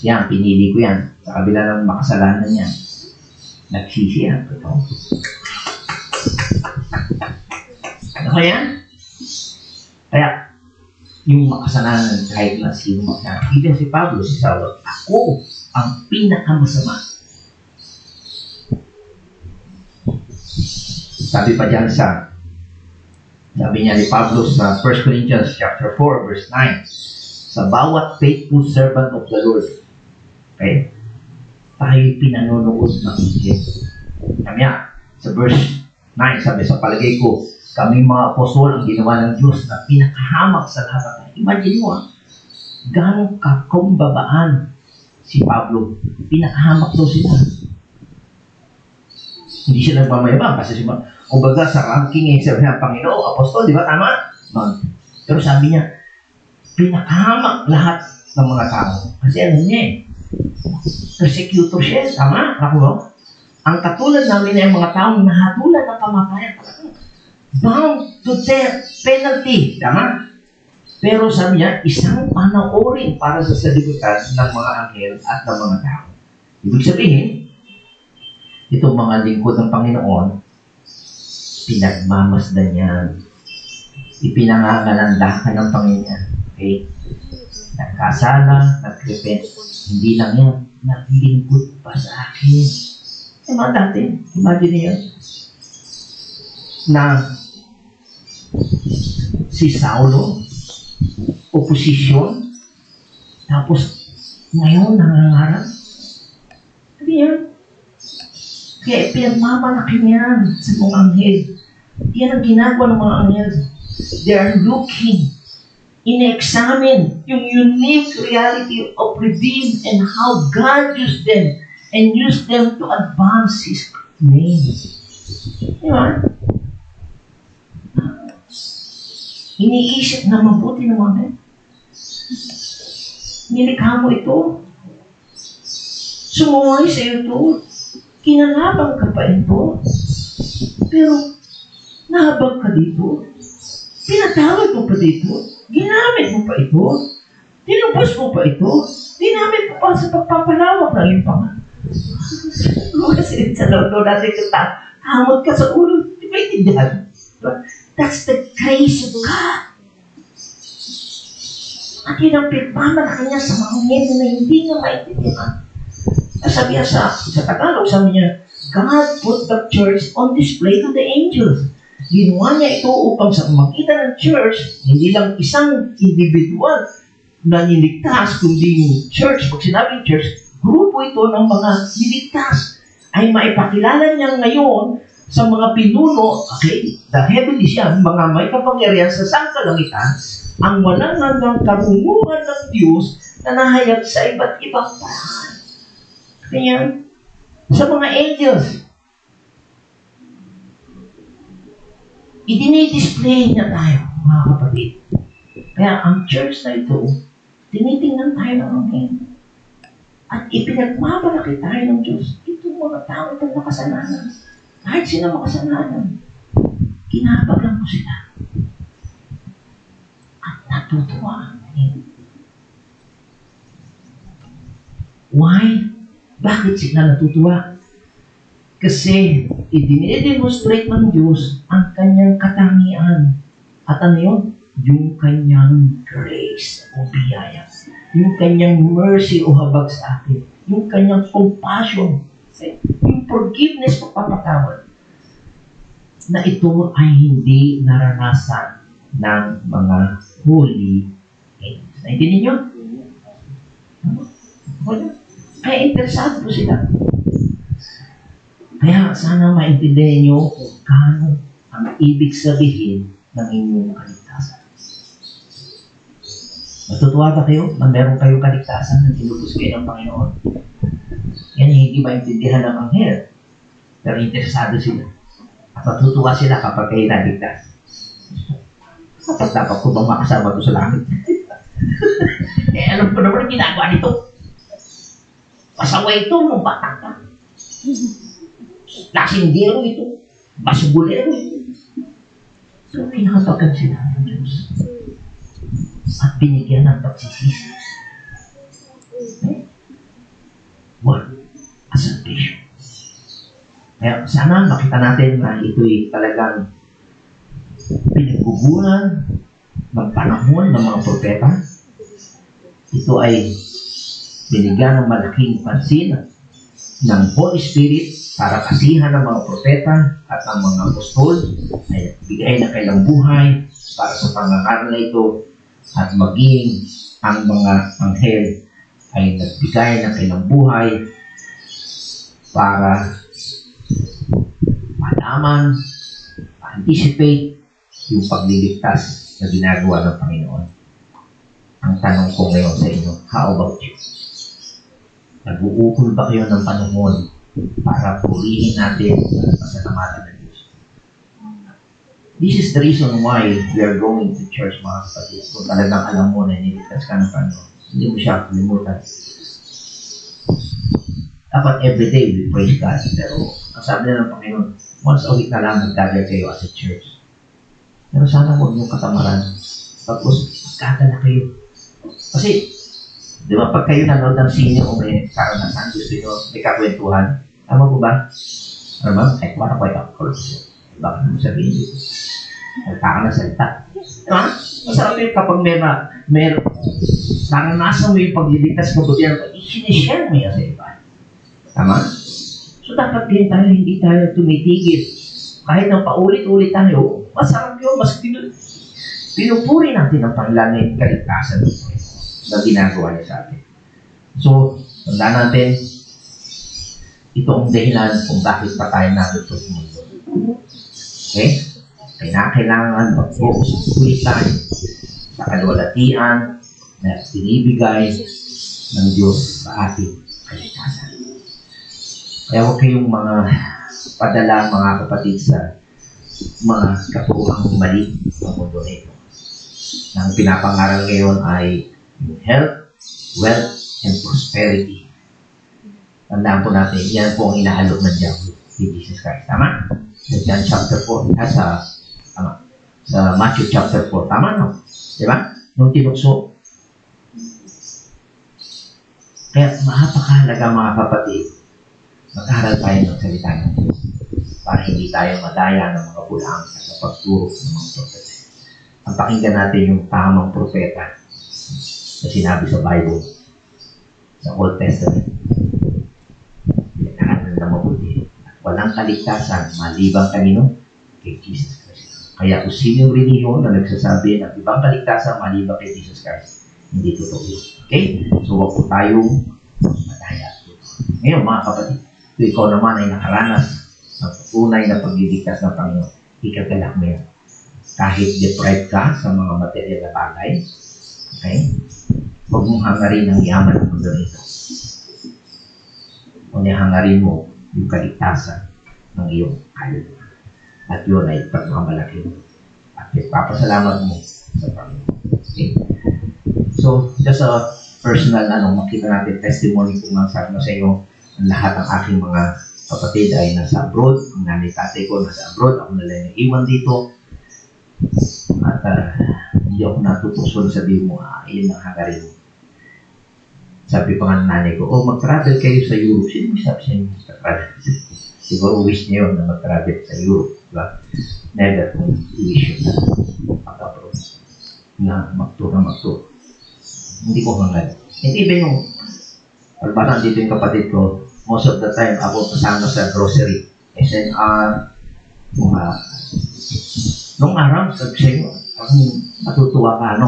yan, pinili ko yan. Sa kabila ng makasalanan niya. Nagsisi yan. Ito. Ano kaya? Kaya, yung makasalanan kahit na sino makasalanan. Even si Pablo, si Saulo, ako ang pinakamasama. Sabi pa dyan sabi niya ni Pablo sa 1 Corinthians chapter 4, verse 9, sa bawat faithful servant of the Lord, okay, tayo'y pinanonood ng anghel. Kaya, sa verse 9, sabi, sa palagay ko, kami mga apostol ang ginawa ng Diyos na pinakahamak sa lahat. Imagine mo, gano'ng kakumbabaan si Pablo. Pinakahamak daw sila. Hindi siya nagmamayabang kasi kumbaga sa ranking sabi ng Panginoon, apostol, di ba? Tama? Pero sabi niya, pinakahamak lahat ng mga tao. Kasi ano niya persecutor siya. Tama? Ako ba? Ang katulad namin ay mga taong nahatulan ng kamatayan. Bound to death penalty. Tama? Pero sabi niya, isang panoorin para sa salibutan ng mga anghel at ng mga tao. Ibig sabihin, itong mga lingkod ng Panginoon, pinagmamasdan niya. Ipinangangalandakan ng Panginoon. Okay? Nagkasala, nag-repent. Hindi lang yan, naglingkod pa sa akin. Mga dati, imagine niyo na si Saulo, oposisyon, tapos ngayon nangangarap. Hindi yan. Kaya pinagmamalaki niyan sa mga anghel. Yan ang ginagawa ng mga anghel. They are looking, ina-examine yung unique reality of redeemed and how God used them and used them to advance His name. Di ba? Iniisip na mabuti ng mga anghel. Nilikha mo ito. Sumuhay sa iyo ito. Kinalabang ka pa ito. Pero, nahabag ka dito. Pinatawad mo pa dito. Ginamit mo pa ito. Tinubos mo pa ito. Ginamit mo pa sa pagpapalawak ng limpangan. Kasi sa lolo natin kita, hamot ka sa ulo. Di ba itindihan? That's the grace of God. At yun ang pinagmamalaki niya sa mga ngayong na hindi nga maintindihan. Sabi niya sa Tagalog, sabi niya, God put the church on display to the angels. Ginawa niya ito upang sa makita ng church, hindi lang isang individual na niligtas, kundi yung church. Pag sinabing church, grupo ito ng mga niligtas ay maipakilala niya ngayon sa mga pinuno, okay, the heavenly siya, mga may kapangyarihan sa sangkalangitan, ang walang hanggang karunungan ng Diyos na nahayag sa iba't ibang paraan. Kaya, sa mga angels, Idinidisplay niya tayo, mga kapatid. Kaya ang church na ito, tinitingnan tayo ng anghel. At ipinagmamalaki tayo ng Diyos. Itong mga tao itong makasalanan. Kahit sila makasalanan, kinabaglan ko sila. At natutuwa ang anghel. Why? Bakit sila natutuwa? Kasi idinidemonstrate ng Diyos ang kanyang katangian. At ano yun? Yung kanyang grace o biyaya. Yung kanyang mercy o habag sa atin. Yung kanyang compassion. Yung forgiveness o papatawad. Na ito ay hindi naranasan ng mga holy angels. Naintindihan nyo? Kaya interesado po sila. Kaya sana maintindihan nyo kung kano ang ibig sabihin ng inyong kaligtasan. Natutuwa ba kayo na meron kayong kaligtasan na tinubos kayo ng Panginoon? Yan hindi maintindihan ng anghel. Pero interesado sila. At matutuwa sila kapag kayo naligtas. Dapat ko bang makasama ito sa langit? Alam ko naman ang ginagawa nito. Pasaway ito nung bata ka. Lasinggero ito. Basugulero ito. So, pinahabagan sila ng Diyos. At binigyan ng pagsisisi. What a salvation. Kaya sana makita natin na ito'y talagang pinaggugulan ng panahon ng mga propeta. Ito ay binigyan ng malaking pansin ng Holy Spirit para kasihan ng mga propeta at ang mga apostol ay bigay na kailang buhay para sa pangangaral na ito at maging ang mga anghel ay nagbigay ng kailang buhay para malaman, anticipate yung pagliligtas na ginagawa ng Panginoon. Ang tanong ko ngayon sa inyo, how about you? Nag-uukol ba kayo ng panahon para purihin natin ang pasalamatan ng Diyos? This is the reason why we are going to church, mga kapatid. Kung talagang alam mo na niligtas ka ng Panginoon, hindi mo siya kalimutan. Dapat everyday we praise God. Pero ang sabi na ng Panginoon, once a week na lang mag-gather kayo as a church. Pero sana huwag niyong katamaran. Tapos, magkatala kayo. Kasi, di ba, pag kayo nanood ng sine o may karanasan, gusto nyo, may kakwentuhan, tama po ba? Ano ba? Ay, kumana ko ito. Baka naman sabihin dito. Salta ka na salta. Diba? Masarap yun kapag may naranasan mo yung pagliligtas mo, buti yan, i-share mo yan sa iba. Tama? So, dapat din tayo, hindi tayo tumitigil. Kahit na paulit-ulit tayo, masarap yun, mas pinupuri natin ang Panginoon ng kaligtasan na ginagawa niya sa atin. So, tandaan natin, ito ang dahilan kung bakit pa tayo narito sa mundo. Okay? Kailangan mag-focus ulit tayo sa kaluwalhatian na binibigay ng Diyos sa ating kaligtasan. Kaya huwag kayong mga padala, mga kapatid, sa mga katuwang mali ng mundo nito. Ang pinapangaral ngayon ay health, wealth, and prosperity. Tandaan po natin, yan po ang inaalok ng Diablo ni Jesus Christ. Tama? Sa John chapter 4, sa Matthew chapter 4. Tama, no? Diba? Nung tinukso. Kaya mahapakahalaga, mga kapatid, mag-aral tayo ng salita ng Diyos para hindi tayo madaya ng mga bulang sa pagturo ng mga propeta. Ang pakinggan natin yung tamang propeta na sinabi sa Bible, sa Old Testament. Pinagkaroon na mabuti. At walang kaligtasan maliban kanino? Kay Jesus Christ. Kaya kung sino yung reliyon na nagsasabi ng ibang kaligtasan maliban kay Jesus Christ, hindi totoo yun. Okay? So, wag po tayong madaya. Ngayon, mga kapatid, kung ikaw naman ay nakaranas ng tunay na pagliligtas ng Panginoon, ikagalak mo yan. Kahit deprived ka sa mga material na bagay, okay? Huwag mong hangarin ang yaman ng mundo nito. Huwag hangarin mo yung kaligtasan ng iyong kaluluwa. At yun ay pagmamalaki mo. At ipapasalamat mo sa Panginoon. Okay? So, just a personal, makita natin testimony kung nga sabi ko sa iyo, ang lahat ng aking mga kapatid ay nasa abroad. Ang nanay tatay ko nasa abroad. Ako na lang iwan dito. At hindi ako natutuson sabihin mo, yun ang hangarin mo. Sabi pa nga ng nanay ko, mag-travel kayo sa Europe. Sino may sabi sa inyo mag-travel? Siguro wish niyo na mag-travel sa Europe. Diba? Never kung wish yun na mag-abroad. Na mag-tour. Hindi ko hangarin. And even yung pagbata dito yung kapatid ko, most of the time ako kasama sa grocery, SNR, nung araw, sabi sa inyo, matutuwa ka,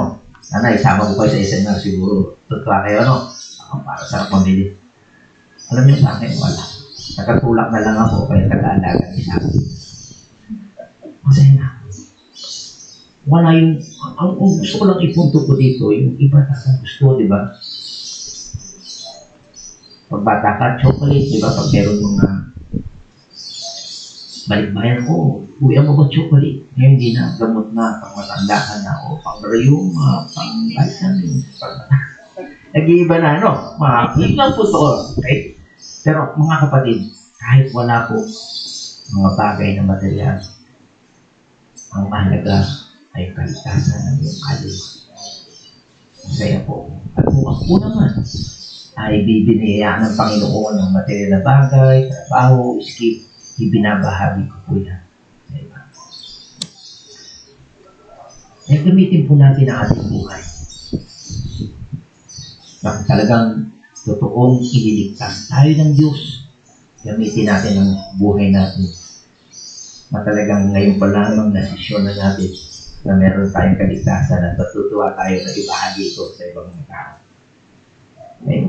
Sana isama ko kayo sa SNR siguro. Tutuwa kayo, para sa pamilya. Alam niyo sa akin, wala. Nakatulak na lang ako, kaya nag-aalaga ni sa akin. Masaya na. Wala yung, ang gusto ko lang ipunto ko dito, yung iba na sa gusto, di ba? Pag bata ka, chocolate, di ba? Pag meron mga balikbayan ko, uwian mo ba chocolate? Ngayon hindi na, gamot na, pang matanda ka na, o pang rayuma, pang vitamin, nag-iiba na, yun lang po to, okay? Pero mga kapatid, kahit wala po mga bagay na material, ang mahalaga ay kaligtasan ng iyong kaluluwa. Masaya po. At kung ako naman ay bibinayaan ng Panginoon ng material na bagay, trabaho, skip, ibinabahagi ko po yan. Diba? Kaya gamitin po natin ang ating buhay. Bakit talagang totoong ililigtas tayo ng Diyos, gamitin natin ang buhay natin. Matalagang ngayon pa lamang nasisyon na natin na meron tayong kaligtasan at natutuwa tayo na ibahagi ito sa ibang mga tao. Okay?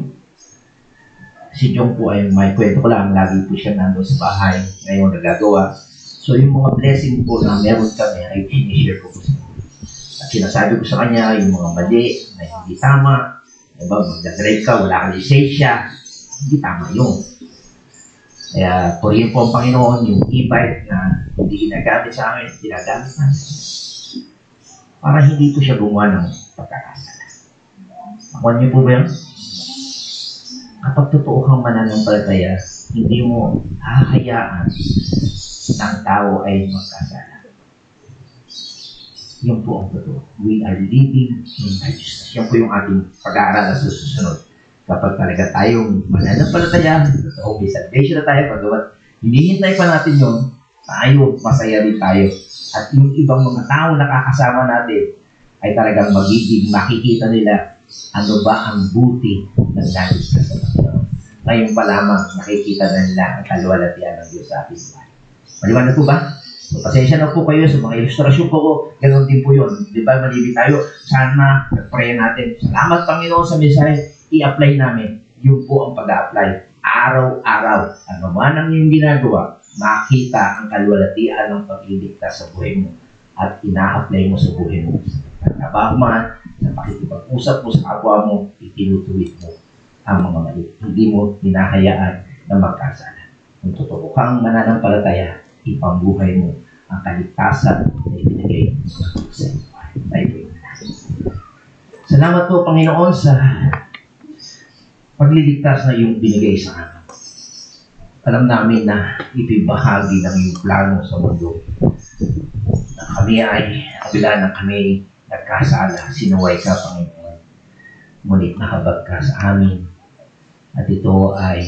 Si Jong po ay may kwento ko lang, lagi po siya nandun sa bahay, ngayon nagagawa. So yung mga blessing po na meron kami ay sinishare ko po sa kanya. At sinasabi ko sa kanya yung mga mali na hindi tama. Diba, magdadrive ka, wala kang lisensya, hindi tama yun. Kaya purihin po ang Panginoon yung e-bike na hindi ginagamit sa amin, ginagamit namin. Para hindi po siya gumawa ng pagkakasala. Ako niyo po ba yun? Kapag totoo kang mananampalataya, hindi mo hahayaan na ang tao ay magkasala. Yun po ang totoo. We are living in righteousness. Yan po yung ating pag-aaral sa susunod. Kapag talaga tayong mananampalataya, totoo, may salvation na tayo, paggawa, hinihintay pa natin yun, tayo, masaya rin tayo. At yung ibang mga tao nakakasama natin, ay talagang magiging makikita nila ano ba ang buti ng nais ka sa Panginoon. Ngayon pa lamang, nakikita na nila ang kaluwalhatian ng Diyos sa ating buhay. Maliwanag po ba? So, pasensya na po kayo sa mga ilustrasyon ko. Ganon din po yun. Di ba, malibig tayo? Sana, nag-pray natin. Salamat Panginoon sa mensahe. I-apply namin. Yun po ang pag-a-apply. Araw-araw. Ano man ang iyong ginagawa, makita ang kaluwalhatian ng pagliligtas sa buhay mo at ina-apply mo sa buhay mo. Sa trabaho man, sa pakikipag-usap mo sa kapwa mo, itinutuwid mo ang mga mali. Hindi mo hinahayaan na magkasala. Kung totoo kang mananampalataya, ipambuhay mo ang kaligtasan na ibinigay sa iyo. Salamat po, Panginoon, sa pagliligtas na iyong binigay sa amin. Alam namin na ibibahagi ng iyong plano sa mundo. Na kami ay, kabila na kami nagkasala, sinuway ka, Panginoon. Ngunit nakabag ka sa amin. At ito ay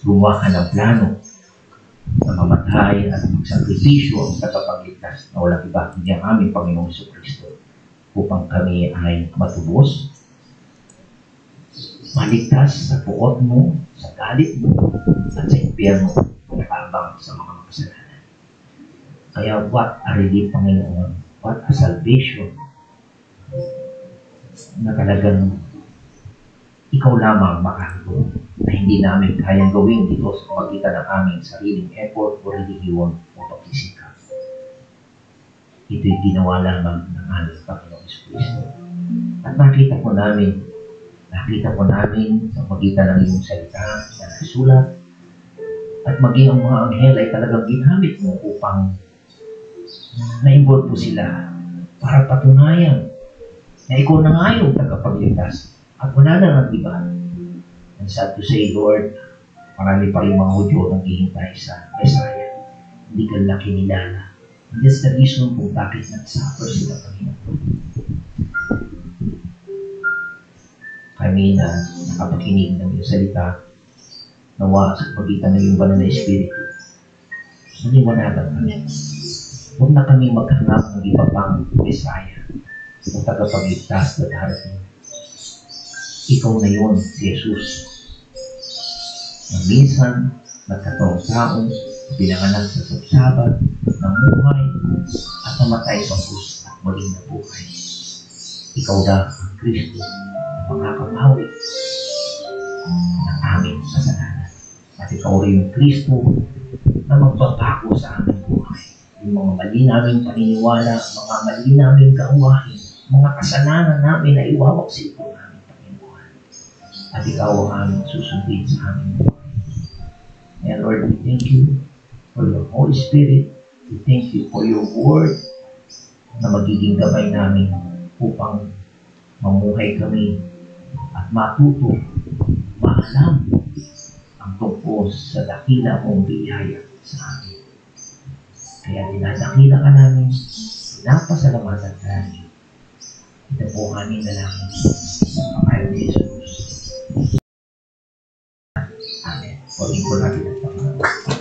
gumawa ka ng plano na mamatay at magsakripisyo ang tagapagligtas na walang iba kundi ang aming Panginoong Jesucristo upang kami ay matubos, maligtas sa puot mo, sa galit mo, at sa impyerno na nakaabang sa mga makasalanan. Kaya what a relief, Panginoon, what a salvation na talagang ikaw lamang makakagawa na hindi namin kayang gawin dito sa pamagitan ng aming sariling effort o relihiyon o pagsisikap. Ito'y ginawa lamang ng aming Panginoong Jesucristo. At nakita po namin sa pamagitan ng iyong salita na nasulat at maging ang mga anghel ay talagang ginamit mo upang na-involve po sila para patunayan na ikaw na nga yung tagapagligtas at wala na ng iba. And sad to say, Lord, marami pa rin mga Hudyo naghihintay sa Messiah. Hindi ka nila kinilala. And that's the reason kung bakit nagsuffer sila, Panginoon. Kami na nakapakinig ng iyong salita, nawa sa pagitan ng iyong banal na Espiritu, naliwanagan kami. Huwag na kami maghanap ng iba pang Messiah o tagapagligtas na darating. Ikaw na yun, si Jesus. Na minsan, nagkataong taon, pinanganak sa sabsabat, namuhay, at namatay sa krus at muling nabuhay. Ikaw na ang Kristo na makakabawi ng aming kasalanan. At ikaw rin yung Kristo na magbabago sa aming buhay. Yung mga mali naming paniniwala, mga mali naming gawain, mga kasalanan namin na iwawaksin po namin, Panginoon. At ikaw ang aming susundin sa aming buhay. And Lord, we thank you for your Holy Spirit. We thank you for your word na magiging gabay namin upang mamuhay kami at matuto, maalam ang tungkol sa dakila mong biyaya sa amin. Kaya dinadakila ka namin, pinapasalamatan ka namin. Ito po aming dalangin sa pangalan ni Jesus. Amen. Huwag ko natin ang pangalan.